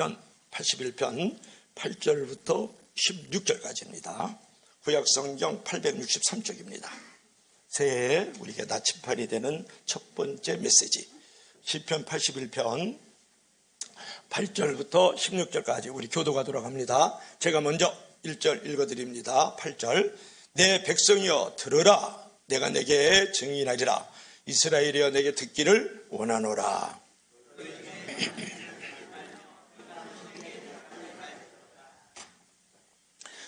81편 8절부터 16절까지입니다. 구약성경 863쪽입니다. 새해 우리가 나침판이 되는 첫 번째 메시지, 시편 81편 8절부터 16절까지 우리 교도가 돌아갑니다. 제가 먼저 1절 읽어드립니다. 8절. 내 백성이여 들으라. 내가 내게 증인하리라. 이스라엘이여 내게 듣기를 원하노라.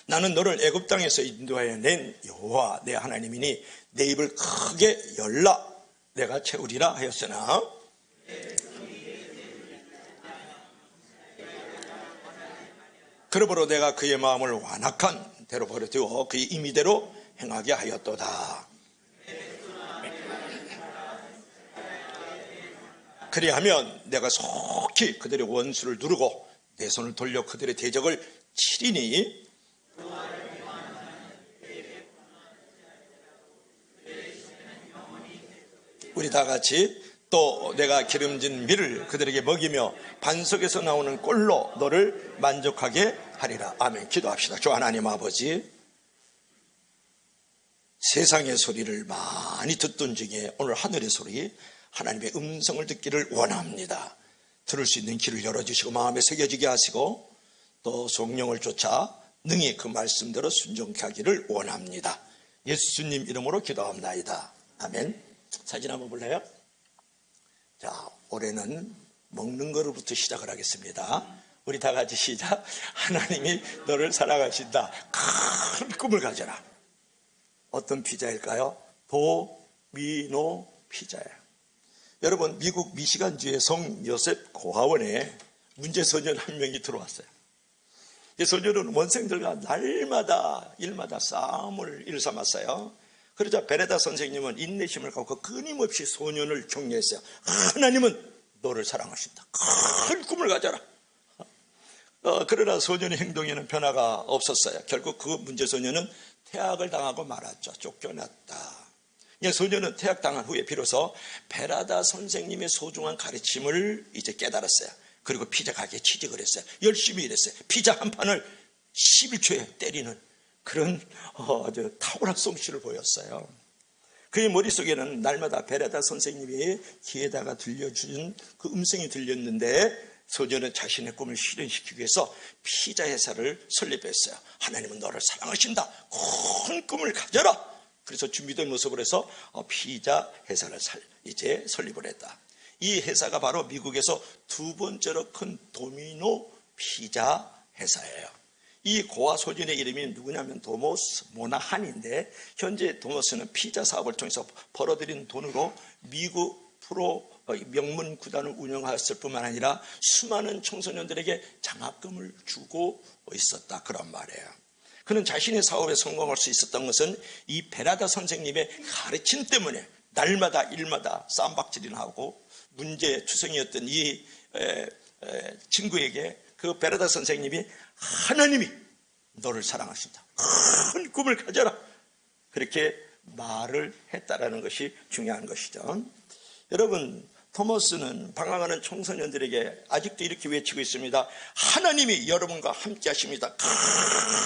나는 너를 애굽 땅에서 인도하여 낸 여호와 내 하나님이니 내 입을 크게 열라. 내가 채우리라 하였으나 그러므로 내가 그의 마음을 완악한 대로 버려두어 그의 임의대로 행하게 하였도다. 그리하면 내가 속히 그들의 원수를 누르고 내 손을 돌려 그들의 대적을 치리니 우리 다 같이 또 내가 기름진 밀을 그들에게 먹이며 반석에서 나오는 꿀로 너를 만족하게 하리라. 아멘. 기도합시다. 주 하나님 아버지, 세상의 소리를 많이 듣던 중에 오늘 하늘의 소리, 하나님의 음성을 듣기를 원합니다. 들을 수 있는 길을 열어주시고 마음에 새겨지게 하시고 또 성령을 쫓아 능히 그 말씀대로 순종케 하기를 원합니다. 예수님 이름으로 기도합나이다. 아멘. 사진 한번 볼래요? 자, 올해는 먹는 거로부터 시작을 하겠습니다. 우리 다 같이 시작. 하나님이 너를 사랑하신다. 큰 꿈을 가져라. 어떤 피자일까요? 도미노 피자예요. 여러분, 미국 미시간주의 성 요셉 고아원에 문제소년 한 명이 들어왔어요. 이 소년은 원생들과 날마다 일마다 싸움을 일삼았어요. 그러자 베레다 선생님은 인내심을 갖고 끊임없이 소년을 격려했어요. 하나님은 너를 사랑하신다. 큰 꿈을 가져라. 그러나 소년의 행동에는 변화가 없었어요. 결국 그 문제소년은 퇴학을 당하고 말았죠. 쫓겨났다. 소년은 퇴학당한 후에 비로소 베라다 선생님의 소중한 가르침을 이제 깨달았어요. 그리고 피자 가게에 취직을 했어요. 열심히 일했어요. 피자 한 판을 11초에 때리는 그런 탁월한 솜씨를 보였어요. 그의 머릿속에는 날마다 베라다 선생님이 귀에다가 들려주는 그 음성이 들렸는데 소년은 자신의 꿈을 실현시키기 위해서 피자 회사를 설립했어요. 하나님은 너를 사랑하신다. 큰 꿈을 가져라. 그래서 준비된 모습으로 해서 피자 회사를 이제 설립을 했다. 이 회사가 바로 미국에서 두 번째로 큰 도미노 피자 회사예요. 이 고아 소년의 이름이 누구냐면 도머스 모나한인데 현재 도머스는 피자 사업을 통해서 벌어들인 돈으로 미국 프로 명문 구단을 운영했을 뿐만 아니라 수많은 청소년들에게 장학금을 주고 있었다. 그런 말이에요. 그는 자신의 사업에 성공할 수 있었던 것은 이 베라다 선생님의 가르침 때문에 날마다 일마다 쌈박질이나 하고 문제투성이었던 이 친구에게 그 베라다 선생님이 하나님이 너를 사랑하신다. 큰 꿈을 가져라. 그렇게 말을 했다라는 것이 중요한 것이죠. 여러분, 토머스는 방황하는 청소년들에게 아직도 이렇게 외치고 있습니다. 하나님이 여러분과 함께 하십니다.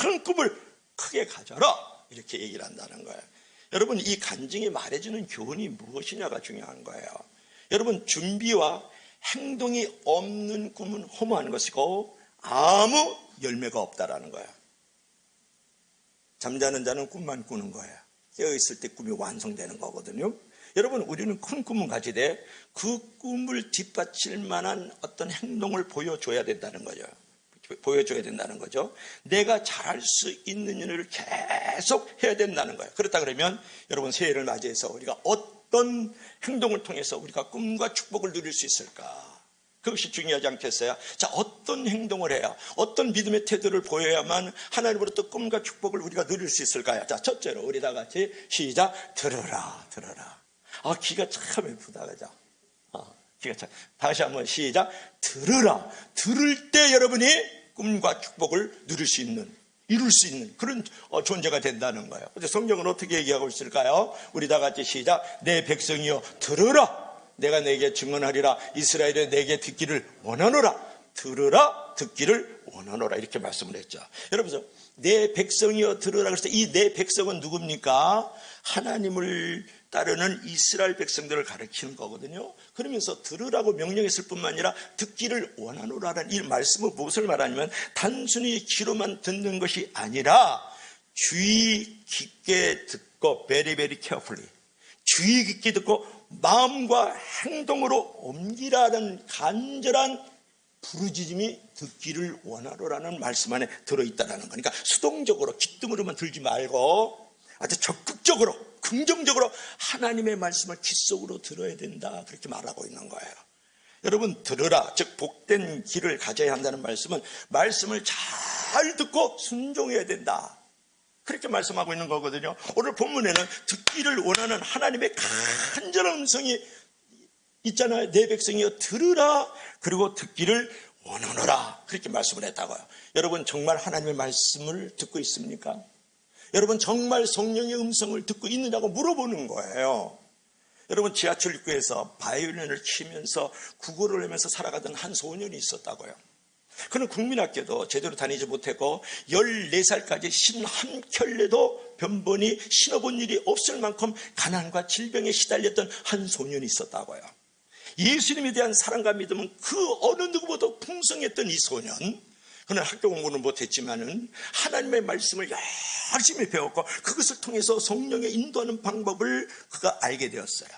큰 꿈을 크게 가져라. 이렇게 얘기를 한다는 거예요. 여러분, 이 간증이 말해주는 교훈이 무엇이냐가 중요한 거예요. 여러분, 준비와 행동이 없는 꿈은 허무한 것이고 아무 열매가 없다라는 거예요. 잠자는 자는 꿈만 꾸는 거예요. 깨어있을 때 꿈이 완성되는 거거든요. 여러분, 우리는 큰 꿈을 가지되 그 꿈을 뒷받칠 만한 어떤 행동을 보여줘야 된다는 거죠. 보여줘야 된다는 거죠. 내가 잘할 수 있는 일을 계속 해야 된다는 거예요. 그렇다 그러면 여러분, 새해를 맞이해서 우리가 어떤 행동을 통해서 우리가 꿈과 축복을 누릴 수 있을까? 그것이 중요하지 않겠어요? 자, 어떤 행동을 해야, 어떤 믿음의 태도를 보여야만 하나님으로부터 꿈과 축복을 우리가 누릴 수 있을까요? 자, 첫째로 우리 다 같이 시작. 들어라, 들어라. 귀가 참 예쁘다, 그죠? 귀가 참. 다시 한번 시작. 들으라. 들을 때 여러분이 꿈과 축복을 누릴 수 있는, 이룰 수 있는 그런 존재가 된다는 거예요. 근데 성경은 어떻게 얘기하고 있을까요? 우리 다 같이 시작. 내 백성이여 들으라. 내가 내게 증언하리라. 이스라엘에 내게 듣기를 원하노라. 들으라. 듣기를 원하노라 이렇게 말씀을 했죠. 여러분, 내 백성이여 들으라. 그래서 이 내 백성은 누굽니까? 하나님을 따르는 이스라엘 백성들을 가리키는 거거든요. 그러면서 들으라고 명령했을 뿐만 아니라 듣기를 원하노라는 이 말씀은 무엇을 말하냐면 단순히 귀로만 듣는 것이 아니라 주의 깊게 듣고 very very carefully, 주의 깊게 듣고 마음과 행동으로 옮기라는 간절한 부르짖음이 듣기를 원하노라는 말씀 안에 들어있다는 거니까 수동적으로 기뜸으로만 들지 말고 아주 적극적으로 긍정적으로 하나님의 말씀을 귀 속으로 들어야 된다, 그렇게 말하고 있는 거예요. 여러분, 들으라, 즉 복된 귀를 가져야 한다는 말씀은 말씀을 잘 듣고 순종해야 된다, 그렇게 말씀하고 있는 거거든요. 오늘 본문에는 듣기를 원하는 하나님의 간절한 음성이 있잖아요. 내 백성이여 들으라, 그리고 듣기를 원하노라, 그렇게 말씀을 했다고요. 여러분, 정말 하나님의 말씀을 듣고 있습니까? 여러분, 정말 성령의 음성을 듣고 있느냐고 물어보는 거예요. 여러분, 지하철 입구에서 바이올린을 치면서 구걸을 하면서 살아가던 한 소년이 있었다고요. 그는 국민학교도 제대로 다니지 못했고 14살까지 51켤레도 변번이 신어본 일이 없을 만큼 가난과 질병에 시달렸던 한 소년이 있었다고요. 예수님에 대한 사랑과 믿음은 그 어느 누구보다 풍성했던 이 소년, 그는 학교 공부는 못했지만은 하나님의 말씀을 열심히 배웠고 그것을 통해서 성령의 인도하는 방법을 그가 알게 되었어요.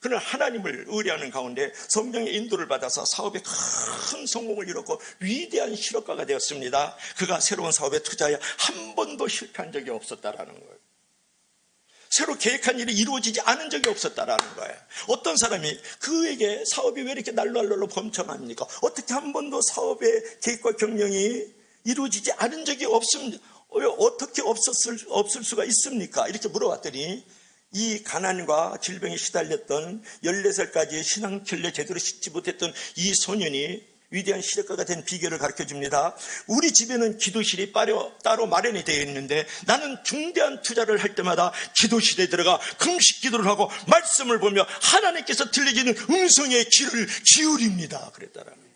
그는 하나님을 의뢰하는 가운데 성령의 인도를 받아서 사업에 큰 성공을 이뤘고 위대한 실업가가 되었습니다. 그가 새로운 사업에 투자하여 한 번도 실패한 적이 없었다라는 거예요. 새로 계획한 일이 이루어지지 않은 적이 없었다라는 거예요. 어떤 사람이 그에게 사업이 왜 이렇게 날로 범참합니까? 어떻게 한 번도 사업의 계획과 경영이 이루어지지 않은 적이 없습니다. 어떻게 없을 수가 있습니까? 이렇게 물어봤더니 이 가난과 질병에 시달렸던 14살까지 신앙길래 제대로 싣지 못했던 이 소년이 위대한 실력가가 된 비결을 가르쳐줍니다. 우리 집에는 기도실이 따로 마련이 되어 있는데 나는 중대한 투자를 할 때마다 기도실에 들어가 금식 기도를 하고 말씀을 보며 하나님께서 들려지는 음성의 귀를 기울입니다, 그랬다라는 거예요.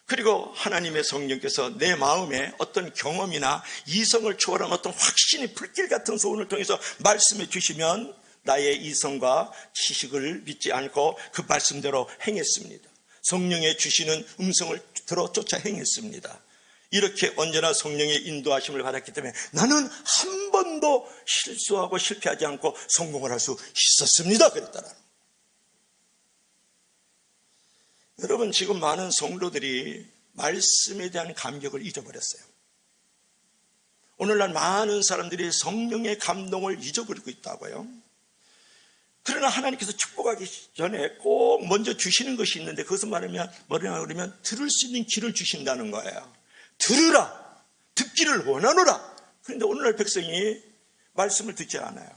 그리고 하나님의 성령께서 내 마음에 어떤 경험이나 이성을 초월한 어떤 확신이 불길 같은 소원을 통해서 말씀해 주시면 나의 이성과 지식을 믿지 않고 그 말씀대로 행했습니다. 성령의 주시는 음성을 들어 쫓아 행했습니다. 이렇게 언제나 성령의 인도하심을 받았기 때문에 나는 한 번도 실수하고 실패하지 않고 성공을 할 수 있었습니다, 그랬다라는 거예요. 여러분, 지금 많은 성도들이 말씀에 대한 감격을 잊어버렸어요. 오늘날 많은 사람들이 성령의 감동을 잊어버리고 있다고요. 그러나 하나님께서 축복하기 전에 꼭 먼저 주시는 것이 있는데 그것은 뭐냐면 들을 수 있는 귀를 주신다는 거예요. 들으라, 듣기를 원하노라. 그런데 오늘날 백성이 말씀을 듣지 않아요.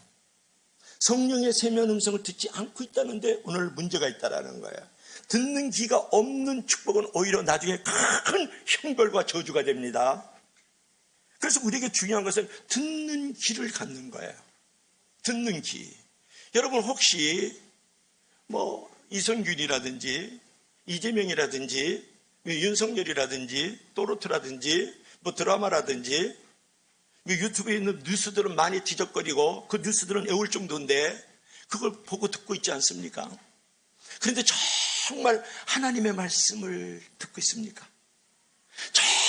성령의 세미한 음성을 듣지 않고 있다는데 오늘 문제가 있다는 거예요. 듣는 귀가 없는 축복은 오히려 나중에 큰 형벌과 저주가 됩니다. 그래서 우리에게 중요한 것은 듣는 귀를 갖는 거예요. 듣는 귀. 여러분, 혹시 이성균이라든지 이재명이라든지 윤석열이라든지 또르트라든지 드라마라든지 유튜브에 있는 뉴스들은 많이 뒤적거리고 그 뉴스들은 애울 정도인데 그걸 보고 듣고 있지 않습니까? 그런데 정말 하나님의 말씀을 듣고 있습니까?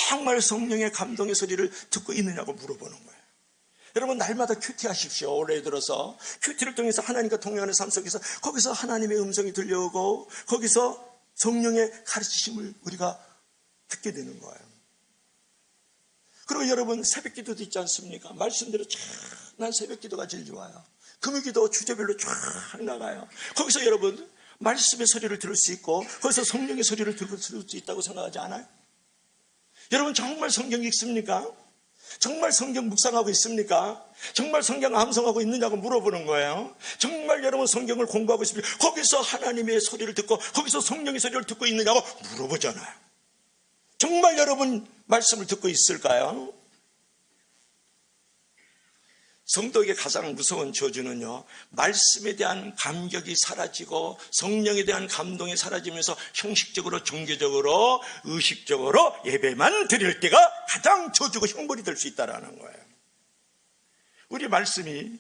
정말 성령의 감동의 소리를 듣고 있느냐고 물어보는 거예요. 여러분, 날마다 큐티하십시오. 올해 들어서 큐티를 통해서 하나님과 동행하는 삶 속에서 거기서 하나님의 음성이 들려오고 거기서 성령의 가르치심을 우리가 듣게 되는 거예요. 그리고 여러분, 새벽 기도도 있지 않습니까? 말씀대로 난 새벽 기도가 제일 좋아요. 금요기도 주제별로 쫙 나가요. 거기서 여러분 말씀의 소리를 들을 수 있고 거기서 성령의 소리를 들을 수 있다고 생각하지 않아요? 여러분, 정말 성경 읽습니까? 정말 성경 묵상하고 있습니까? 정말 성경 암송하고 있느냐고 물어보는 거예요. 정말 여러분 성경을 공부하고 있습니까? 거기서 하나님의 소리를 듣고 거기서 성령의 소리를 듣고 있느냐고 물어보잖아요. 정말 여러분 말씀을 듣고 있을까요? 성도에게 가장 무서운 저주는요, 말씀에 대한 감격이 사라지고 성령에 대한 감동이 사라지면서 형식적으로, 종교적으로, 의식적으로 예배만 드릴 때가 가장 저주고 형벌이 될 수 있다는 거예요. 우리 말씀이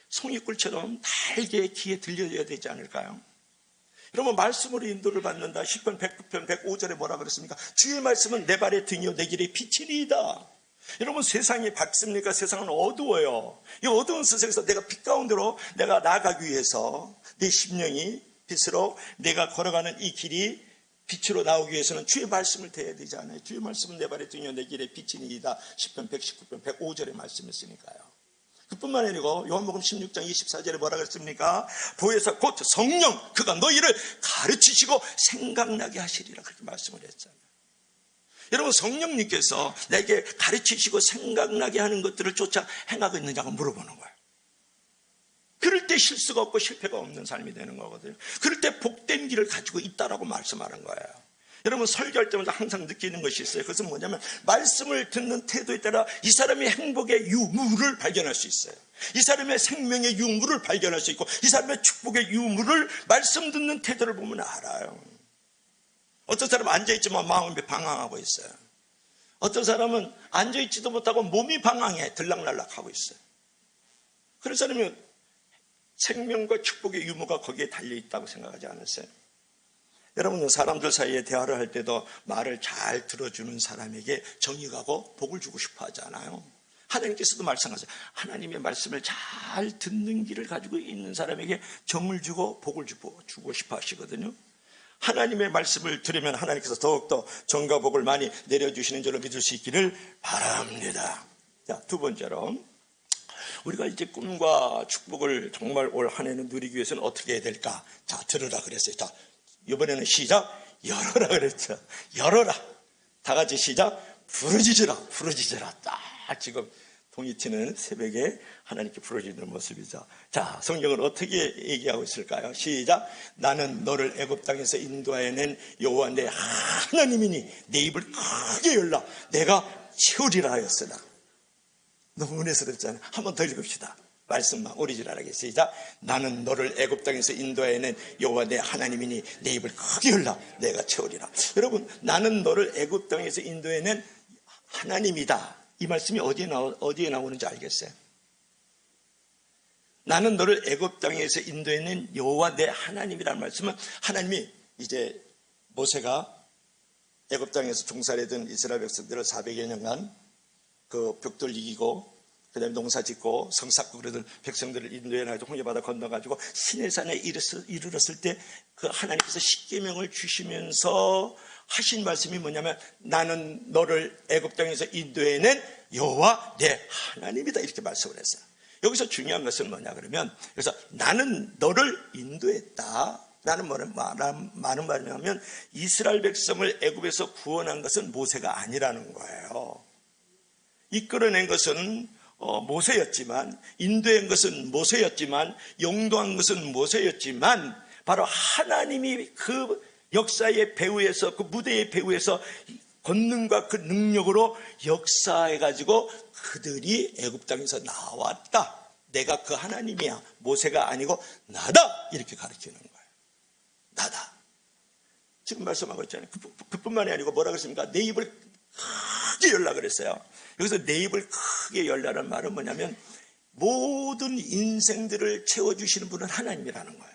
송이꿀처럼 달게 귀에 들려야 되지 않을까요? 여러분, 말씀으로 인도를 받는다. 시편 109편 105절에 뭐라 그랬습니까? 주의 말씀은 내 발의 등이요 내 길의 빛이니이다. 여러분, 세상이 밝습니까? 세상은 어두워요. 이 어두운 세상에서 내가 빛 가운데로 내가 나아가기 위해서 내 심령이 빛으로 내가 걸어가는 이 길이 빛으로 나오기 위해서는 주의 말씀을 대해야 되잖아요. 주의 말씀은 내 발의 등이요 내 길의 빛이니이다. 시편 119편 105절의 말씀이었으니까요. 그뿐만 아니고 요한복음 16장 24절에 뭐라 그랬습니까? 보혜사 곧 성령 그가 너희를 가르치시고 생각나게 하시리라 그렇게 말씀을 했잖아요. 여러분, 성령님께서 내게 가르치시고 생각나게 하는 것들을 쫓아 행하고 있느냐고 물어보는 거예요. 그럴 때 실수가 없고 실패가 없는 삶이 되는 거거든요. 그럴 때 복된 길을 가지고 있다라고 말씀하는 거예요. 여러분, 설교할 때마다 항상 느끼는 것이 있어요. 그것은 뭐냐면 말씀을 듣는 태도에 따라 이 사람의 행복의 유무를 발견할 수 있어요. 이 사람의 생명의 유무를 발견할 수 있고 이 사람의 축복의 유무를 말씀 듣는 태도를 보면 알아요. 어떤 사람은 앉아있지만 마음이 방황하고 있어요. 어떤 사람은 앉아있지도 못하고 몸이 방황해 들락날락하고 있어요. 그런 사람이 생명과 축복의 유무가 거기에 달려있다고 생각하지 않으세요? 여러분은 사람들 사이에 대화를 할 때도 말을 잘 들어주는 사람에게 정이 가고 복을 주고 싶어 하잖아요. 하나님께서도 말씀하세요. 하나님의 말씀을 잘 듣는 길을 가지고 있는 사람에게 정을 주고 복을 주고 싶어 하시거든요. 하나님의 말씀을 들으면 하나님께서 더욱더 정과 복을 많이 내려주시는 줄로 믿을 수 있기를 바랍니다. 자, 두 번째로 우리가 이제 꿈과 축복을 정말 올 한 해는 누리기 위해서는 어떻게 해야 될까? 자, 들으라 그랬어요. 자, 이번에는 시작, 열어라 그랬죠. 열어라. 다 같이 시작, 부르짖으라. 딱 지금 동이 튀는 새벽에 하나님께 부르짖는 모습이죠. 자, 성경은 어떻게 얘기하고 있을까요? 시작, 나는 너를 애굽 땅에서 인도하여낸 여호와 내 하나님이니 내 입을 크게 열라 내가 채우리라 하였으나. 너무 은혜스럽잖아요. 한 번 더 읽읍시다. 말씀만 오리지널하게 시작, 나는 너를 애굽 땅에서 인도하여낸 여호와 내 하나님이니 내 입을 크게 열라 내가 채우리라. 여러분, 나는 너를 애굽 땅에서 인도해낸 하나님이다. 이 말씀이 어디에 나오는지 알겠어요? 나는 너를 애굽 땅에서 인도해낸 여호와 내 하나님이라는 말씀은 하나님이 이제 모세가 애굽 땅에서 종살이던 이스라엘 백성들을 400여 년간 그 벽돌 이기고 그 다음에 농사 짓고 성 쌓고 그러던 백성들을 인도해가지고 홍해바다 건너가지고 시내산에 이르렀을 때 그 하나님께서 십계명을 주시면서 하신 말씀이 뭐냐면 나는 너를 애굽 땅에서 인도해낸 여호와 내 하나님이다 이렇게 말씀을 했어요. 여기서 중요한 것은 뭐냐 그러면, 그래서 나는 너를 인도했다. 나는 많은 말이냐면 이스라엘 백성을 애굽에서 구원한 것은 모세가 아니라는 거예요. 이끌어낸 것은 모세였지만, 인도한 것은 모세였지만, 용도한 것은 모세였지만, 바로 하나님이 그 역사의 배후에서, 그 무대의 배후에서 권능과 그 능력으로 역사해가지고 그들이 애굽 땅에서 나왔다. 내가 그 하나님이야. 모세가 아니고 나다. 이렇게 가르치는 거예요. 나다. 지금 말씀하고 있잖아요. 그뿐만이 아니고 뭐라 그랬습니까? 내 입을 크게 열라 그랬어요. 여기서 내 입을 크게 열라는 말은 뭐냐면 모든 인생들을 채워주시는 분은 하나님이라는 거예요.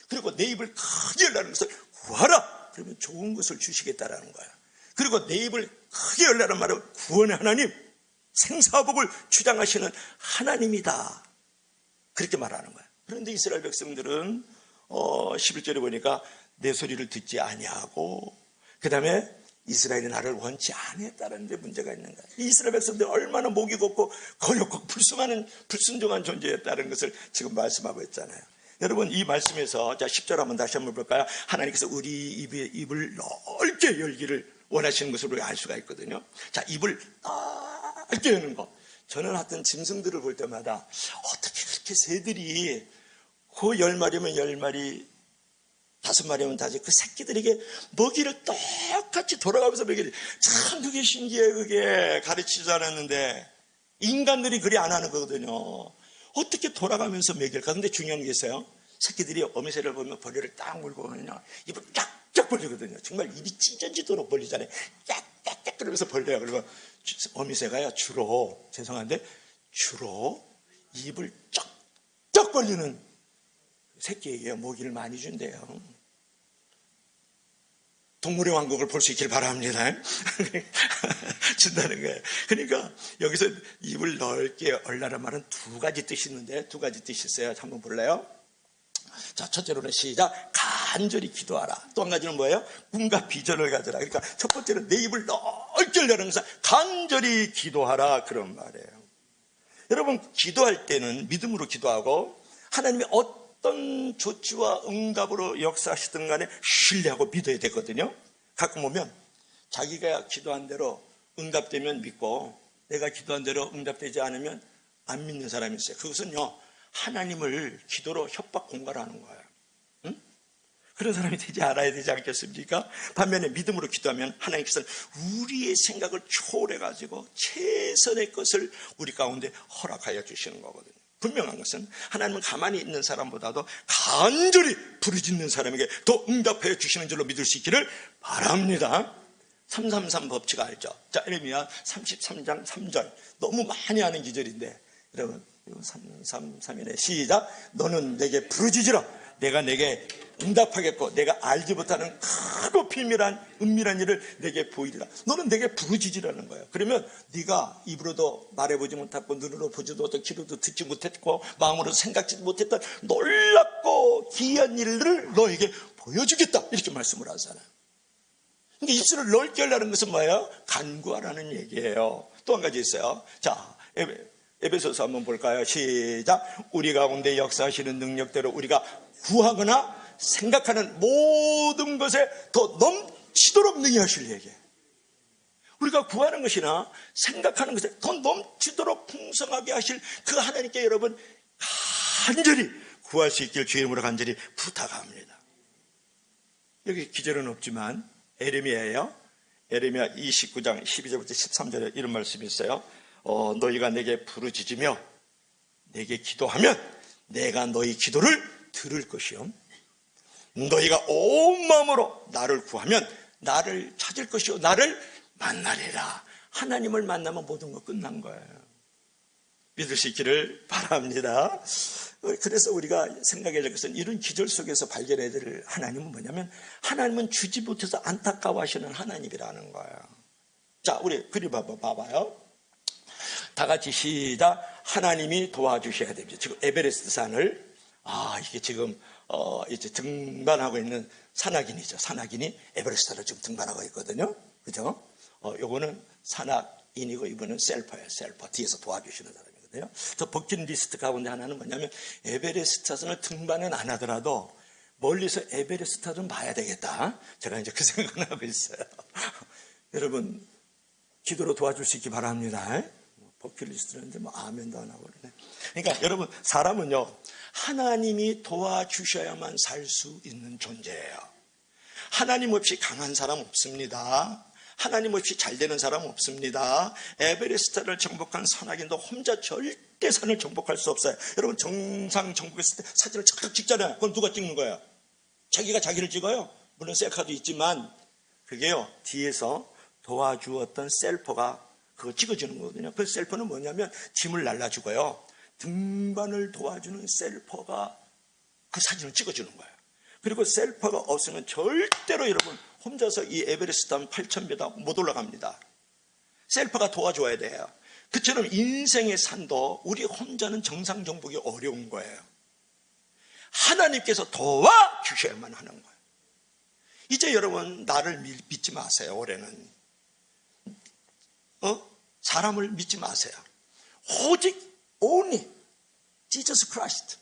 그리고 내 입을 크게 열라는 것을 구하라. 그러면 좋은 것을 주시겠다라는 거예요. 그리고 내 입을 크게 열라는 말은 구원의 하나님, 생사복을 주장하시는 하나님이다. 그렇게 말하는 거예요. 그런데 이스라엘 백성들은 11절에 보니까 내 소리를 듣지 아니하고 그 다음에 이스라엘이 나를 원치 않았다는 데 문제가 있는 거예요. 이스라엘 백성들은 얼마나 목이 곱고 거역고 불순종한 존재였다는 것을 지금 말씀하고 있잖아요. 여러분, 이 말씀에서 자 10절 한번 다시 한번 볼까요? 하나님께서 우리 입을 넓게 열기를 원하시는 것을 우리가 알 수가 있거든요. 자, 입을 넓게 여는 것. 저는 하여튼 짐승들을 볼 때마다 어떻게 그렇게 새들이 그 10마리면 10마리, 5마리면 5, 그 새끼들에게 먹이를 똑같이 돌아가면서 먹이를, 참 그게 신기해. 그게 가르치지 않았는데 인간들이 그리 안 하는 거거든요. 어떻게 돌아가면서 먹일까? 근데 중요한 게 있어요. 새끼들이 어미새를 보면 벌레를 딱 물고 오면요, 입을 쫙쫙 벌리거든요. 정말 입이 찢어지도록 벌리잖아요. 깍깍깍 그러면서 벌려요. 그리고 어미새가요, 주로 입을 쫙쫙 벌리는 새끼에게 먹이를 많이 준대요. 동물의 왕국을 볼 수 있길 바랍니다. 준다는 거예요. 그러니까 여기서 입을 넓게 열라는 말은 두 가지 뜻이 있는데, 두 가지 뜻이 있어요. 한번 볼래요? 자, 첫째로는 시작. 간절히 기도하라. 또 한 가지는 뭐예요? 꿈과 비전을 가져라. 그러니까 첫 번째는 내 입을 넓게 열라는 것은 간절히 기도하라, 그런 말이에요. 여러분, 기도할 때는 믿음으로 기도하고 하나님의 어떤 조치와 응답으로 역사하시든 간에 신뢰하고 믿어야 되거든요. 가끔 보면 자기가 기도한 대로 응답되면 믿고 내가 기도한 대로 응답되지 않으면 안 믿는 사람이 있어요. 그것은요, 하나님을 기도로 협박 공갈하는 거예요. 응? 그런 사람이 되지 않아야 되지 않겠습니까? 반면에 믿음으로 기도하면 하나님께서는 우리의 생각을 초월해가지고 최선의 것을 우리 가운데 허락하여 주시는 거거든요. 분명한 것은 하나님은 가만히 있는 사람보다도 간절히 부르짖는 사람에게 더 응답해 주시는 줄로 믿을 수 있기를 바랍니다. 333 법칙 알죠? 자, 예레미야 33장 3절. 너무 많이 하는 기절인데, 여러분 333일에 시작. 너는 내게 부르짖으라. 내가 내게 응답하겠고 내가 알지 못하는 크고 은밀한 일을 내게 보이리라. 너는 내게 부르짖으라는 거예요. 그러면 네가 입으로도 말해보지 못했고 눈으로 보지도 못했고 귀로도 듣지 못했고 마음으로 생각지도 못했던 놀랍고 기이한 일을 너에게 보여주겠다, 이렇게 말씀을 하잖아요. 그러니까 입술을 넓게 하려는 것은 뭐예요? 간구하라는 얘기예요. 또 한 가지 있어요. 자, 에베소서 한번 볼까요? 시작. 우리 가운데 역사하시는 능력대로 우리가 구하거나 생각하는 모든 것에 더 넘치도록 능히 하실 얘기예요. 우리가 구하는 것이나 생각하는 것에 더 넘치도록 풍성하게 하실 그 하나님께 여러분 간절히 구할 수 있길 주의 이름으로 간절히 부탁합니다. 여기 기절은 없지만 에레미야예요. 에레미야 29장 12절부터 13절에 이런 말씀이 있어요. 너희가 내게 부르짖으며 내게 기도하면 내가 너희 기도를 들을 것이요, 너희가 온 마음으로 나를 구하면 나를 찾을 것이요 나를 만나리라. 하나님을 만나면 모든 거 끝난 거예요. 믿을 수 있기를 바랍니다. 그래서 우리가 생각해야 될 것은 이런 기절 속에서 발견해야 될 하나님은 뭐냐면, 하나님은 주지 못해서 안타까워하시는 하나님이라는 거예요. 자, 우리 그림 봐봐요. 다 같이 시작. 하나님이 도와주셔야 됩니다. 지금 에베레스트 산을 이게 지금 이제 등반하고 있는 산악인이죠. 산악인이 에베레스트를 지금 등반하고 있거든요. 그죠? 요거는 산악인이고 이분은 셀퍼예요. 셀퍼. 뒤에서 도와주시는 사람이거든요. 저 버킷리스트 가운데 하나는 뭐냐면, 에베레스트 산을 등반은 안 하더라도 멀리서 에베레스트 좀 봐야 되겠다. 제가 이제 그 생각을 하고 있어요. 여러분, 기도로 도와줄 수 있기 바랍니다. 버킷리스트는데 아멘도 안 하고 그러네. 그러니까 여러분, 사람은요, 하나님이 도와주셔야만 살 수 있는 존재예요. 하나님 없이 강한 사람 없습니다. 하나님 없이 잘 되는 사람 없습니다. 에베레스트를 정복한 산악인도 혼자 절대 산을 정복할 수 없어요. 여러분, 정상 정복했을 때 사진을 착착 찍잖아요. 그건 누가 찍는 거예요? 자기가 자기를 찍어요. 물론 셀카도 있지만 그게요, 뒤에서 도와주었던 셀퍼가 그거 찍어주는 거거든요. 그 셀퍼는 뭐냐면 짐을 날라주고요, 등반을 도와주는 셀퍼가 그 사진을 찍어주는 거예요. 그리고 셀퍼가 없으면 절대로 여러분 혼자서 이 에베레스트 한 8,000m 못 올라갑니다. 셀퍼가 도와줘야 돼요. 그처럼 인생의 산도 우리 혼자는 정상 정복이 어려운 거예요. 하나님께서 도와주셔야만 하는 거예요. 이제 여러분, 나를 믿지 마세요. 올해는 사람을 믿지 마세요. 오직 only Jesus Christ.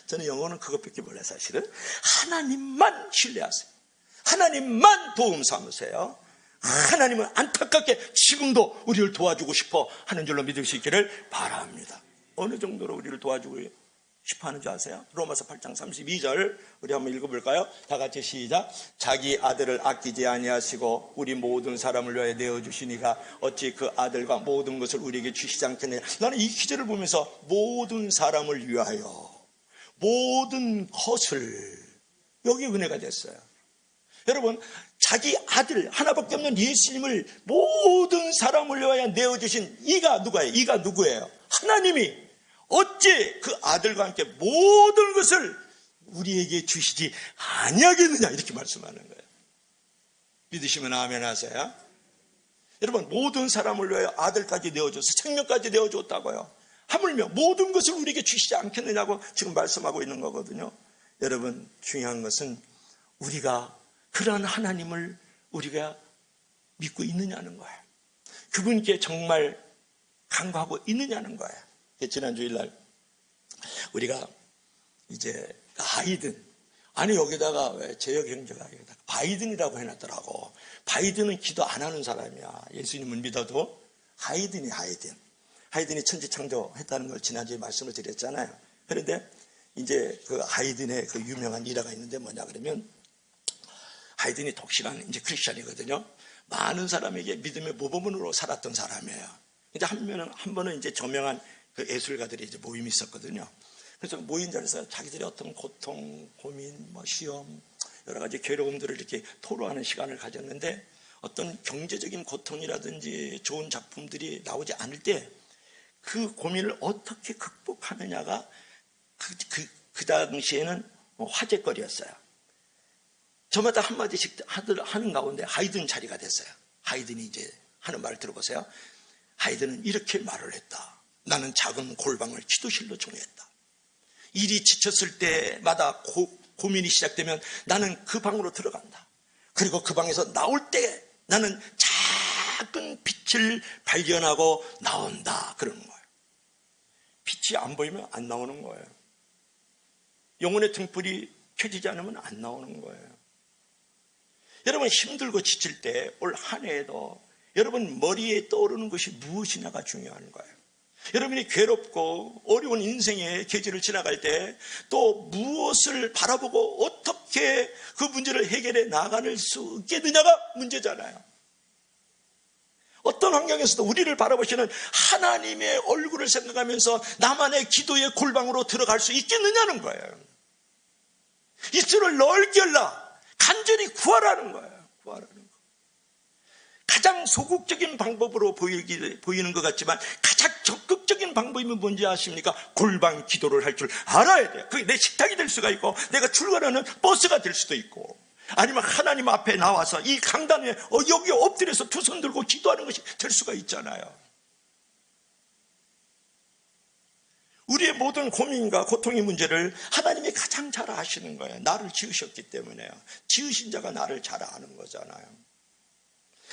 저는 영어는 그것밖에 몰라요. 사실은 하나님만 신뢰하세요. 하나님만 도움 삼으세요. 하나님은 안타깝게 지금도 우리를 도와주고 싶어 하는 줄로 믿을 수 있기를 바랍니다. 어느 정도로 우리를 도와주고 싶어하는 줄 아세요? 로마서 8장 32절 우리 한번 읽어볼까요? 다 같이 시작. 자기 아들을 아끼지 아니하시고 우리 모든 사람을 위하여 내어주시니가 어찌 그 아들과 모든 것을 우리에게 주시지 않겠느냐. 나는 이 기절을 보면서 모든 사람을 위하여 모든 것을, 여기 은혜가 됐어요. 여러분, 자기 아들 하나밖에 없는 예수님을 모든 사람을 위하여 내어주신 이가 누구예요? 이가 누구예요? 하나님이 어찌 그 아들과 함께 모든 것을 우리에게 주시지 아니하겠느냐, 이렇게 말씀하는 거예요. 믿으시면 아멘 하세요. 여러분, 모든 사람을 위하여 아들까지 내어줘서 생명까지 내어줬다고요. 하물며 모든 것을 우리에게 주시지 않겠느냐고 지금 말씀하고 있는 거거든요. 여러분, 중요한 것은 우리가 그러한 하나님을 우리가 믿고 있느냐는 거예요. 그분께 정말 간구하고 있느냐는 거예요. 지난 주일날 우리가 이제 바이든, 아니 여기다가 왜 제역 형제가 여기다가 바이든이라고 해놨더라고. 바이든은 기도 안 하는 사람이야. 예수님을 믿어도. 하이든이 천지창조했다는 걸 지난주에 말씀을 드렸잖아요. 그런데 이제 그 하이든의 그 유명한 일화가 있는데 뭐냐 그러면, 하이든이 독실한 이제 크리스천이거든요. 많은 사람에게 믿음의 모범으로 살았던 사람이에요. 근데 한 번은 이제 저명한 그 예술가들이 이제 모임이 있었거든요. 그래서 모인 자리에서 자기들의 어떤 고통, 고민, 시험, 여러 가지 괴로움들을 이렇게 토로하는 시간을 가졌는데, 어떤 경제적인 고통이라든지 좋은 작품들이 나오지 않을 때 그 고민을 어떻게 극복하느냐가 그 당시에는 화제거리였어요. 저마다 한마디씩 하는 가운데 하이든 자리가 됐어요. 하이든이 이제 하는 말을 들어보세요. 하이든은 이렇게 말을 했다. 나는 작은 골방을 기도실로 정했다. 일이 지쳤을 때마다 고민이 시작되면 나는 그 방으로 들어간다. 그리고 그 방에서 나올 때 나는 작은 빛을 발견하고 나온다. 그러는 거예요. 빛이 안 보이면 안 나오는 거예요. 영혼의 등불이 켜지지 않으면 안 나오는 거예요. 여러분, 힘들고 지칠 때 올 한 해에도 여러분 머리에 떠오르는 것이 무엇이냐가 중요한 거예요. 여러분이 괴롭고 어려운 인생의 계절을 지나갈 때 또 무엇을 바라보고 어떻게 그 문제를 해결해 나갈 수 있겠느냐가 문제잖아요. 어떤 환경에서도 우리를 바라보시는 하나님의 얼굴을 생각하면서 나만의 기도의 골방으로 들어갈 수 있겠느냐는 거예요. 입술을 넓게 열라, 간절히 구하라는 거예요. 구하라는 거. 가장 소극적인 방법으로 보이는 것 같지만 가장 적극적인 방법이면 뭔지 아십니까? 골방 기도를 할 줄 알아야 돼요. 그게 내 식탁이 될 수가 있고, 내가 출발하는 버스가 될 수도 있고, 아니면 하나님 앞에 나와서 이 강단에 여기 엎드려서 두 손 들고 기도하는 것이 될 수가 있잖아요. 우리의 모든 고민과 고통의 문제를 하나님이 가장 잘 아시는 거예요. 나를 지으셨기 때문에요. 지으신 자가 나를 잘 아는 거잖아요.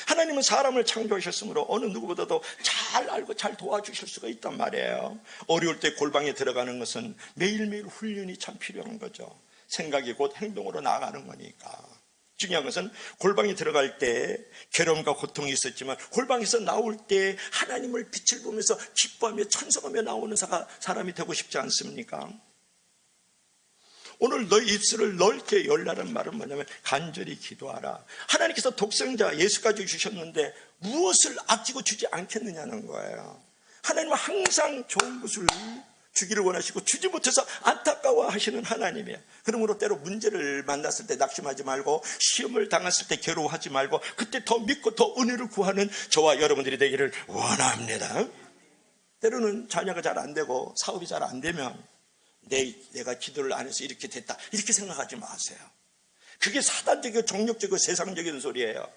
하나님은 사람을 창조하셨으므로 어느 누구보다도 잘 알고 잘 도와주실 수가 있단 말이에요. 어려울 때 골방에 들어가는 것은 매일매일 훈련이 참 필요한 거죠. 생각이 곧 행동으로 나아가는 거니까. 중요한 것은 골방에 들어갈 때 괴로움과 고통이 있었지만 골방에서 나올 때 하나님을 빛을 보면서 기뻐하며 찬송하며 나오는 사람이 되고 싶지 않습니까? 오늘 너희 입술을 넓게 열라는 말은 뭐냐면 간절히 기도하라. 하나님께서 독생자 예수까지 주셨는데 무엇을 아끼고 주지 않겠느냐는 거예요. 하나님은 항상 좋은 것을 주기를 원하시고 주지 못해서 안타까워 하시는 하나님이에요. 그러므로 때로 문제를 만났을 때 낙심하지 말고, 시험을 당했을 때 괴로워하지 말고, 그때 더 믿고 더 은혜를 구하는 저와 여러분들이 되기를 원합니다. 때로는 자녀가 잘 안 되고 사업이 잘 안 되면 내가 기도를 안 해서 이렇게 됐다, 이렇게 생각하지 마세요. 그게 사단적이고 정욕적이고 세상적인 소리예요.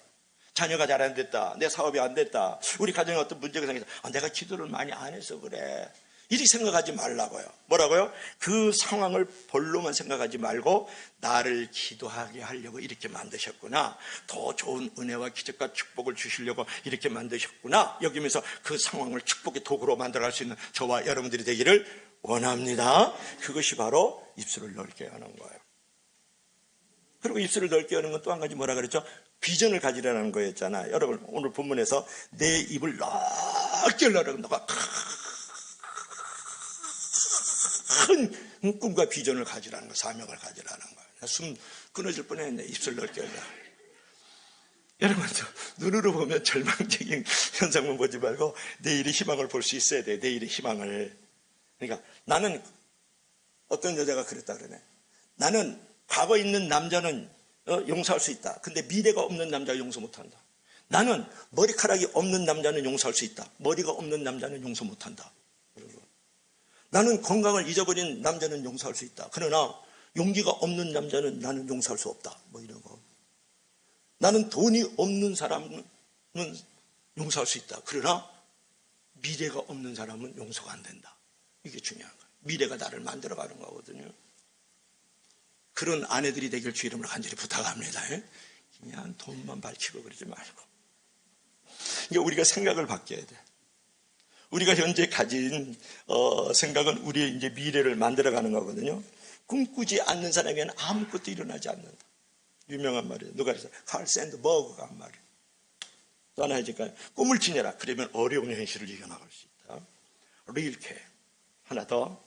자녀가 잘 안 됐다, 내 사업이 안 됐다, 우리 가정에 어떤 문제가 생겨서 내가 기도를 많이 안 해서 그래, 이렇게 생각하지 말라고요. 뭐라고요? 그 상황을 본로만 생각하지 말고 나를 기도하게 하려고 이렇게 만드셨구나, 더 좋은 은혜와 기적과 축복을 주시려고 이렇게 만드셨구나, 여기면서 그 상황을 축복의 도구로 만들어갈 수 있는 저와 여러분들이 되기를 원합니다. 그것이 바로 입술을 넓게 여는 거예요. 그리고 입술을 넓게 여는 건 또 한 가지 뭐라 그랬죠? 비전을 가지라는 거였잖아요. 여러분, 오늘 본문에서 내 입을 넓게 열라고, 너가 큰 꿈과 비전을 가지라는 거, 사명을 가지라는 거야. 숨 끊어질 뻔했네. 입술 넓게 열려. 여러분도 눈으로 보면 절망적인 현상만 보지 말고 내일의 희망을 볼 수 있어야 돼. 내일의 희망을. 그러니까 나는, 어떤 여자가 그랬다 그러네. 나는 과거 있는 남자는 용서할 수 있다. 근데 미래가 없는 남자 용서 못한다. 나는 머리카락이 없는 남자는 용서할 수 있다. 머리가 없는 남자는 용서 못한다. 나는 건강을 잊어버린 남자는 용서할 수 있다. 그러나 용기가 없는 남자는 나는 용서할 수 없다. 뭐 이런 거. 나는 돈이 없는 사람은 용서할 수 있다. 그러나 미래가 없는 사람은 용서가 안 된다. 이게 중요한 거예요. 미래가 나를 만들어가는 거거든요. 그런 아내들이 되길 주 이름으로 간절히 부탁합니다. 그냥 돈만 밝히고 그러지 말고. 그러니까 우리가 생각을 바뀌어야 돼. 우리가 현재 가진 생각은 우리의 이제 미래를 만들어가는 거거든요. 꿈꾸지 않는 사람에게는 아무것도 일어나지 않는다. 유명한 말이에요. 누가 그랬어요? 칼 샌드버그가 한 말이에요. 또 하나 해줄까요? 꿈을 지내라. 그러면 어려운 현실을 이겨나갈 수 있다. 리일케. 하나 더.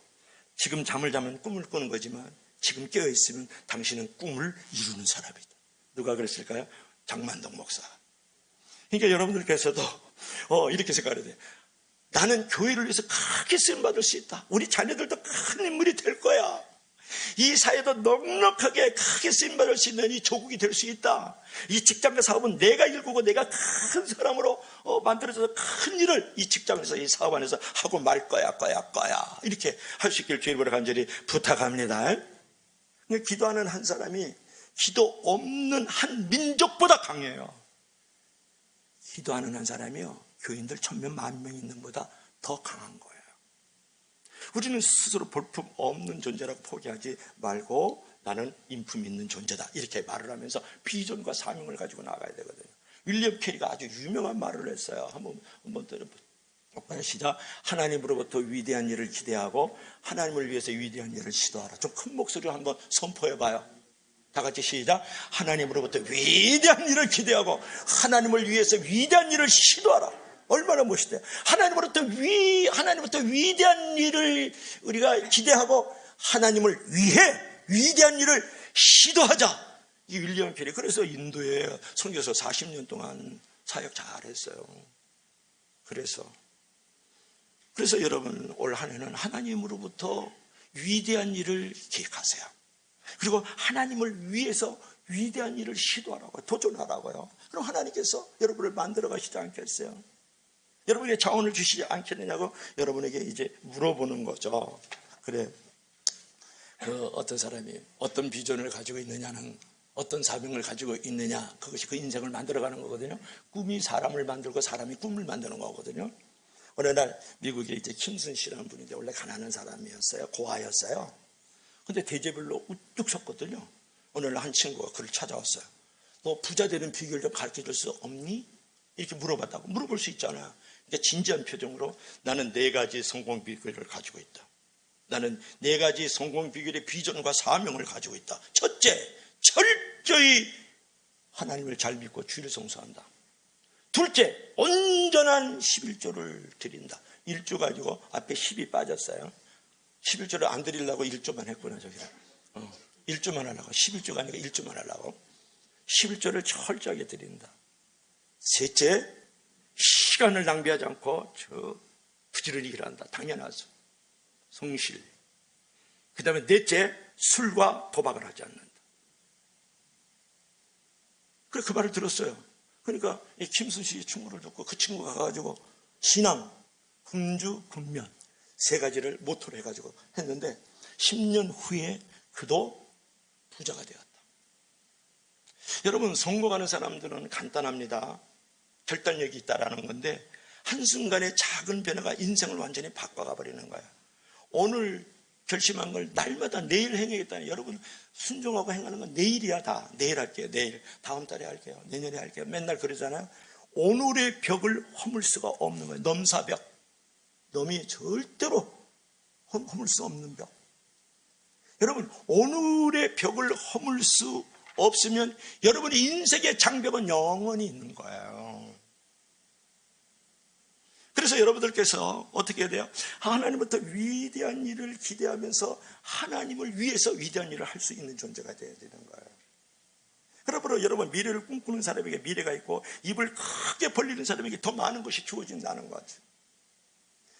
지금 잠을 자면 꿈을 꾸는 거지만 지금 깨어있으면 당신은 꿈을 이루는 사람이다. 누가 그랬을까요? 장만동 목사. 그러니까 여러분들께서도 이렇게 생각해야 돼. 나는 교회를 위해서 크게 쓰임받을 수 있다. 우리 자녀들도 큰 인물이 될 거야. 이 사회도 넉넉하게 크게 쓰임받을 수 있는 이 조국이 될 수 있다. 이 직장과 사업은 내가 일구고 내가 큰 사람으로 만들어져서 큰 일을 이 직장에서 이 사업 안에서 하고 말 거야. 이렇게 할 수 있기를 주님으로 간절히 부탁합니다. 기도하는 한 사람이 기도 없는 한 민족보다 강해요. 기도하는 한 사람이요, 교인들 1000명, 10,000명 있는 것보다 더 강한 거예요. 우리는 스스로 볼품 없는 존재라고 포기하지 말고 나는 인품 있는 존재다. 이렇게 말을 하면서 비전과 사명을 가지고 나가야 되거든요. 윌리엄 캐리가 아주 유명한 말을 했어요. 한번 들어볼까요? 시작. 하나님으로부터 위대한 일을 기대하고 하나님을 위해서 위대한 일을 시도하라. 좀 큰 목소리로 한번 선포해봐요. 다 같이 시작. 하나님으로부터 위대한 일을 기대하고 하나님을 위해서 위대한 일을 시도하라. 얼마나 멋있대요. 하나님으로부터 위대한 일을 우리가 기대하고 하나님을 위해 위대한 일을 시도하자. 이 윌리엄 캐리. 그래서 인도에 선교사 40년 동안 사역 잘했어요. 그래서 여러분 올 한 해는 하나님으로부터 위대한 일을 기획하세요. 그리고 하나님을 위해서 위대한 일을 시도하라고요. 도전하라고요. 그럼 하나님께서 여러분을 만들어 가시지 않겠어요? 여러분에게 자원을 주시지 않겠느냐고 여러분에게 이제 물어보는 거죠. 그래, 어떤 사람이 어떤 비전을 가지고 있느냐는, 어떤 사명을 가지고 있느냐, 그것이 그 인생을 만들어가는 거거든요. 꿈이 사람을 만들고 사람이 꿈을 만드는 거거든요. 어느 날 미국에 이제 킴슨 씨라는 분인데 원래 가난한 사람이었어요. 고아였어요. 근데 대재벌로 우뚝 섰거든요. 어느 날 한 친구가 그를 찾아왔어요. 너 부자 되는 비결 좀 가르쳐줄 수 없니? 이렇게 물어봤다고. 물어볼 수 있잖아요. 그러니까 진지한 표정으로 나는 4가지 성공 비결을 가지고 있다. 나는 4가지 성공 비결의 비전과 사명을 가지고 있다. 첫째, 철저히 하나님을 잘 믿고 주를 성수한다. 둘째, 온전한 11조를 드린다. 1조 가지고 앞에 10이 빠졌어요. 11조를 안 드리려고 1조만 했구나, 저기가. 1조만 하려고. 11조가 아니라 1조만 하려고. 11조를 철저하게 드린다. 셋째, 시간을 낭비하지 않고 부지런히 일한다. 당연하죠. 성실. 그 다음에 넷째, 술과 도박을 하지 않는다. 그래, 그 말을 들었어요. 그러니까 이 김순 씨의 충고를 듣고 그 친구가 가가지고 신앙, 금주, 근면 3가지를 모토로 해가지고 했는데 10년 후에 그도 부자가 되었다. 여러분, 성공하는 사람들은 간단합니다. 결단력이 있다라는 건데 한순간의 작은 변화가 인생을 완전히 바꿔가 버리는 거예요. 오늘 결심한 걸 날마다 내일 행하겠다는, 여러분 순종하고 행하는 건 내일이야. 다 내일 할게요. 내일, 다음 달에 할게요. 내년에 할게요. 맨날 그러잖아요. 오늘의 벽을 허물 수가 없는 거예요. 넘사벽. 넘이 절대로 허물 수 없는 벽. 여러분, 오늘의 벽을 허물 수 없으면 여러분의 인생의 장벽은 영원히 있는 거예요. 그래서 여러분들께서 어떻게 해야 돼요? 하나님부터 위대한 일을 기대하면서 하나님을 위해서 위대한 일을 할 수 있는 존재가 되어야 되는 거예요. 그러므로 여러분, 미래를 꿈꾸는 사람에게 미래가 있고 입을 크게 벌리는 사람에게 더 많은 것이 주어진다는 거죠.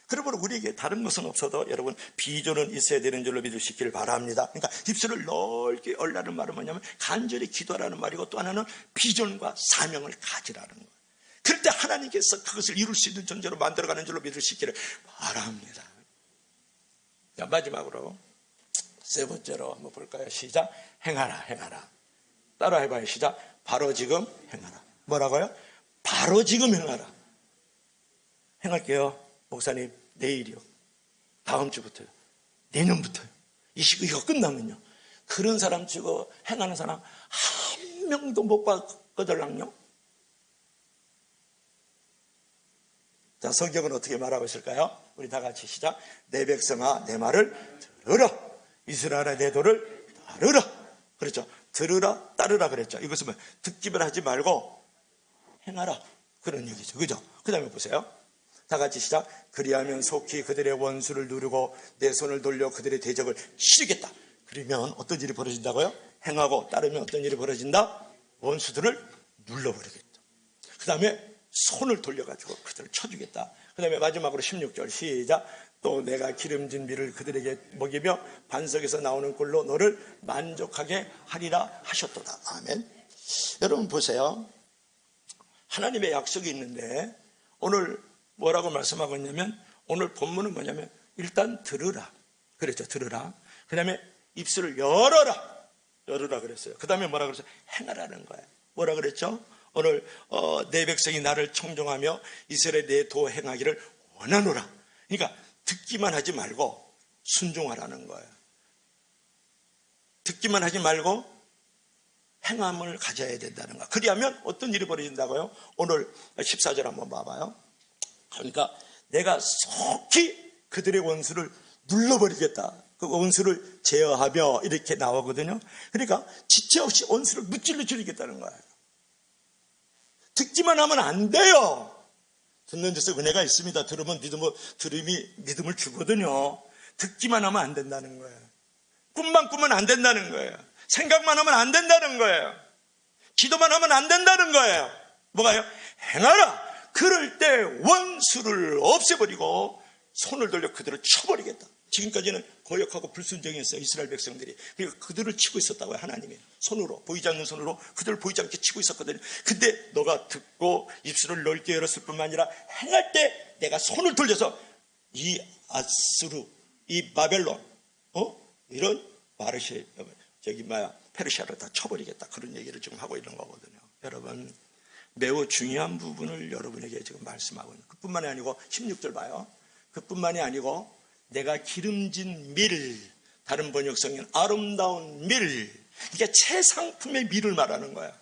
그러므로 우리에게 다른 것은 없어도 여러분, 비전은 있어야 되는 줄로 믿으시길 바랍니다. 그러니까 입술을 넓게 열라는 말은 뭐냐면 간절히 기도하라는 말이고, 또 하나는 비전과 사명을 가지라는 거예요. 그럴 때 하나님께서 그것을 이룰 수 있는 존재로 만들어가는 줄로 믿으시기를 바랍니다. 자, 마지막으로 세 번째로 한번 볼까요? 시작. 행하라, 행하라. 따라 해봐요. 시작. 바로 지금 행하라. 뭐라고요? 바로 지금 행하라. 행할게요. 목사님, 내일이요. 다음 주부터요. 내년부터요. 이 시기 이거 끝나면요. 그런 사람 치고 행하는 사람 한 명도 못 봤거들랑요. 자, 성경은 어떻게 말하고 있을까요? 우리 다 같이 시작. 내 백성아, 내 말을 들으라. 이스라엘아, 내 도를 따르라. 그렇죠. 들으라, 따르라 그랬죠. 이것은 뭐 듣기만 하지 말고 행하라, 그런 얘기죠. 그죠? 그 다음에 보세요. 다 같이 시작. 그리하면 속히 그들의 원수를 누르고 내 손을 돌려 그들의 대적을 치르겠다. 그러면 어떤 일이 벌어진다고요? 행하고 따르면 어떤 일이 벌어진다? 원수들을 눌러버리겠다. 그 다음에 손을 돌려가지고 그들을 쳐주겠다. 그 다음에 마지막으로 16절 시작. 또 내가 기름진 밀을 그들에게 먹이며 반석에서 나오는 꿀로 너를 만족하게 하리라 하셨도다. 아멘. 여러분 보세요. 하나님의 약속이 있는데 오늘 뭐라고 말씀하고 있냐면, 오늘 본문은 뭐냐면 일단 들으라. 그랬죠. 들으라. 그 다음에 입술을 열어라. 열으라 그랬어요. 그 다음에 뭐라 그랬어요? 행하라는 거예요. 뭐라 그랬죠? 오늘 내 백성이 나를 청종하며 이스라엘 내 도 행하기를 원하노라. 그러니까 듣기만 하지 말고 순종하라는 거예요. 듣기만 하지 말고 행함을 가져야 된다는 거예요. 그리하면 어떤 일이 벌어진다고요? 오늘 14절 한번 봐봐요. 그러니까 내가 속히 그들의 원수를 눌러버리겠다. 그 원수를 제어하며 이렇게 나오거든요. 그러니까 지체 없이 원수를 무찔러 죽이겠다는 거예요. 듣기만 하면 안 돼요. 듣는 데서 은혜가 있습니다. 들으면 들음이 믿음을 주거든요. 듣기만 하면 안 된다는 거예요. 꿈만 꾸면 안 된다는 거예요. 생각만 하면 안 된다는 거예요. 기도만 하면 안 된다는 거예요. 뭐가요? 행하라. 그럴 때 원수를 없애버리고 손을 돌려 그들을 쳐버리겠다. 지금까지는 거역하고 불순종했어요. 이스라엘 백성들이. 그러니까 그들을 치고 있었다고요. 하나님이 손으로, 보이지 않는 손으로 그들을 보이지 않게 치고 있었거든요. 근데 너가 듣고 입술을 넓게 열었을 뿐만 아니라 행할 때 내가 손을 돌려서 이 아수르, 이 바벨론, 이런 마르시, 페르시아를 다 쳐버리겠다. 그런 얘기를 지금 하고 있는 거거든요. 여러분, 매우 중요한 부분을 여러분에게 지금 말씀하고 있는, 그뿐만이 아니고 16절 봐요. 그뿐만이 아니고 내가 기름진 밀, 다른 번역성에는 아름다운 밀, 이게 최상품의 밀을 말하는 거야.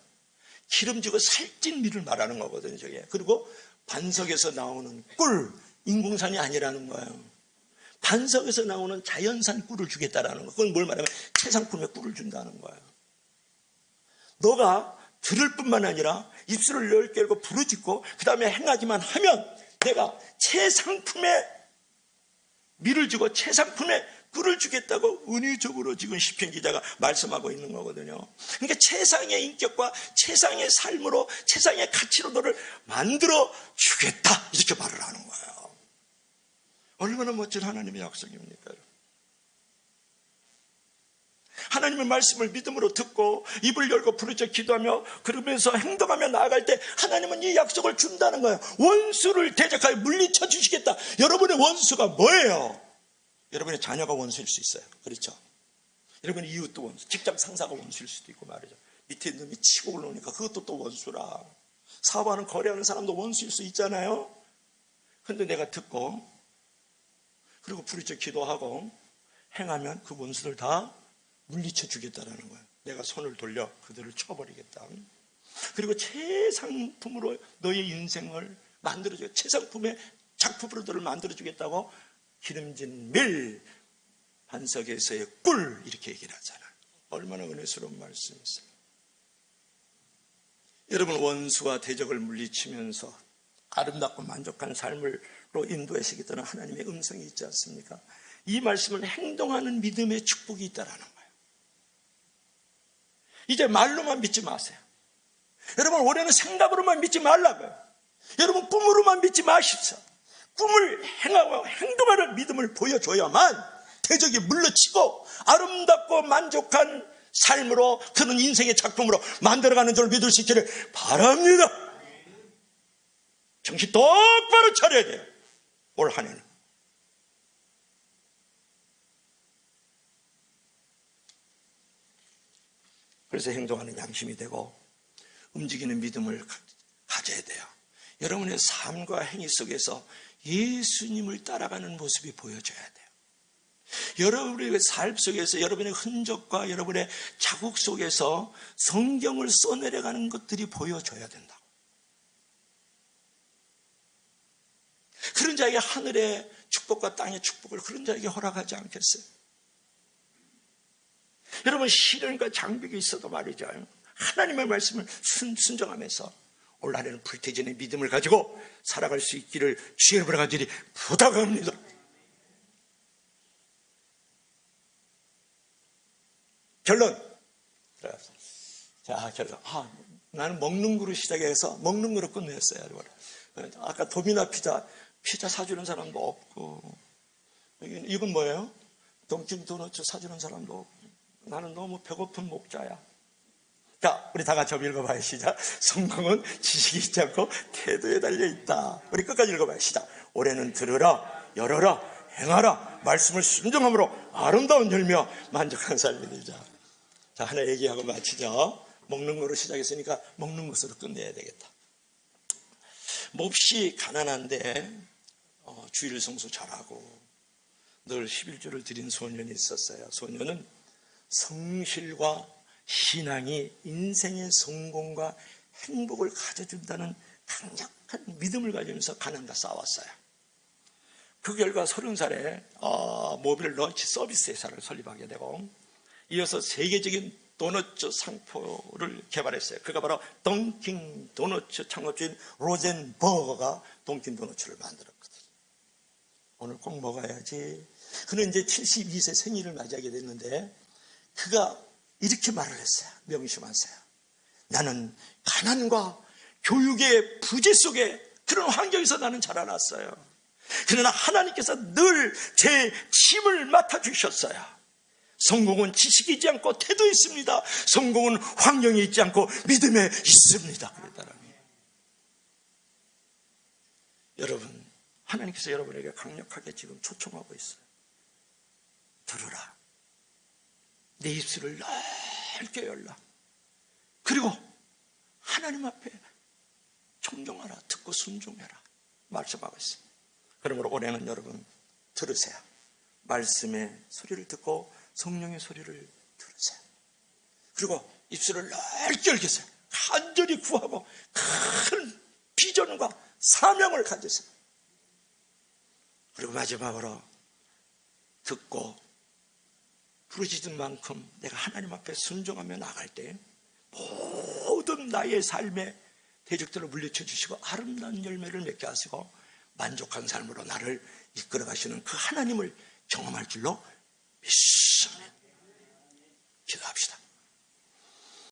기름지고 살찐 밀을 말하는 거거든요. 저게. 그리고 반석에서 나오는 꿀, 인공산이 아니라는 거예요. 반석에서 나오는 자연산 꿀을 주겠다라는 거. 그건 뭘 말하면 최상품의 꿀을 준다는 거예요. 너가 들을 뿐만 아니라 입술을 넓게 열고 부르짖고 그 다음에 행하기만 하면 내가 최상품의 밀을 주고 최상품의 꿀을 주겠다고 은유적으로 지금 시편 기자가 말씀하고 있는 거거든요. 그러니까 최상의 인격과 최상의 삶으로, 최상의 가치로 너를 만들어 주겠다, 이렇게 말을 하는 거예요. 얼마나 멋진 하나님의 약속입니까? 하나님의 말씀을 믿음으로 듣고 입을 열고 부르짖어 기도하며 그러면서 행동하며 나아갈 때 하나님은 이 약속을 준다는 거예요. 원수를 대적하여 물리쳐 주시겠다. 여러분의 원수가 뭐예요? 여러분의 자녀가 원수일 수 있어요. 그렇죠? 여러분의 이웃도 원수, 직장 상사가 원수일 수도 있고 말이죠. 밑에 있는 놈이 치고 올라오니까 그것도 또 원수라. 사업하는 거래하는 사람도 원수일 수 있잖아요. 그런데 내가 듣고 그리고 부르짖어 기도하고 행하면 그 원수들 다 물리쳐 주겠다라는 거예요. 내가 손을 돌려 그들을 쳐버리겠다. 그리고 최상품으로 너의 인생을 만들어주겠다. 최상품의 작품으로 너를 만들어주겠다고 기름진 밀, 반석에서의 꿀, 이렇게 얘기를 하잖아요. 얼마나 은혜스러운 말씀이었어요. 여러분, 원수와 대적을 물리치면서 아름답고 만족한 삶으로 인도하시겠다는 하나님의 음성이 있지 않습니까? 이 말씀을 행동하는 믿음의 축복이 있다라는 거예요. 이제 말로만 믿지 마세요. 여러분, 올해는 생각으로만 믿지 말라고요. 여러분, 꿈으로만 믿지 마십시오. 꿈을 행하고 행동하는 믿음을 보여줘야만 대적이 물러치고 아름답고 만족한 삶으로, 그는 인생의 작품으로 만들어가는 줄 믿을 수 있기를 바랍니다. 정신 똑바로 차려야 돼요, 올 한 해는. 그래서 행동하는 양심이 되고 움직이는 믿음을 가져야 돼요. 여러분의 삶과 행위 속에서 예수님을 따라가는 모습이 보여져야 돼요. 여러분의 삶 속에서 여러분의 흔적과 여러분의 자국 속에서 성경을 써내려가는 것들이 보여져야 된다고. 그런 자에게 하늘의 축복과 땅의 축복을 그런 자에게 허락하지 않겠어요? 여러분, 시련과 장벽이 있어도 말이죠, 하나님의 말씀을 순종하면서 올 한해는 불태진의 믿음을 가지고 살아갈 수 있기를 주의 이름으로 간절히 부탁합니다. 결론. 자, 결론. 나는 먹는 거로 시작해서 먹는 거로 끝냈어요. 아까 도미나 피자 사주는 사람도 없고, 이건 뭐예요? 던킨 도넛 사주는 사람도 없고, 나는 너무 배고픈 목자야. 자, 우리 다 같이 한번 읽어봐요. 시작. 성공은 지식이 있지 않고 태도에 달려있다. 우리 끝까지 읽어봐요. 시작. 올해는 들으라, 열어라, 행하라, 말씀을 순종함으로 아름다운 열매와 만족한 삶이 되자. 자, 하나 얘기하고 마치죠. 먹는 거로 시작했으니까 먹는 것으로 끝내야 되겠다. 몹시 가난한데 주일 성수 잘하고 늘 11조를 드린 소년이 있었어요. 소년은 성실과 신앙이 인생의 성공과 행복을 가져준다는 강력한 믿음을 가지면서 가난과 싸웠어요. 그 결과 30살에 모빌 런치 서비스 회사를 설립하게 되고, 이어서 세계적인 도넛 상표를 개발했어요. 그가 바로 던킨 도넛 창업주인 로젠버거가 던킨 도넛을 만들었거든요. 오늘 꼭 먹어야지. 그는 이제 72세 생일을 맞이하게 됐는데, 그가 이렇게 말을 했어요. 명심하세요. 나는 가난과 교육의 부재 속에 그런 환경에서 나는 자라났어요. 그러나 하나님께서 늘 제 짐을 맡아주셨어요. 성공은 지식이지 않고 태도에 있습니다. 성공은 환경에 있지 않고 믿음에 있습니다. 그랬더라고요. 여러분, 하나님께서 여러분에게 강력하게 지금 초청하고 있어요. 들으라. 내 입술을 넓게 열라. 그리고 하나님 앞에 청종하라. 듣고 순종해라. 말씀하고 있습니다. 그러므로 올해는 여러분 들으세요. 말씀의 소리를 듣고 성령의 소리를 들으세요. 그리고 입술을 넓게 열겠어요. 간절히 구하고 큰 비전과 사명을 가지세요. 그리고 마지막으로 듣고 부르짖은 만큼 내가 하나님 앞에 순종하며 나갈 때 모든 나의 삶의 대적들을 물리쳐 주시고 아름다운 열매를 맺게 하시고 만족한 삶으로 나를 이끌어 가시는 그 하나님을 경험할 줄로 믿습니다. 기도합시다.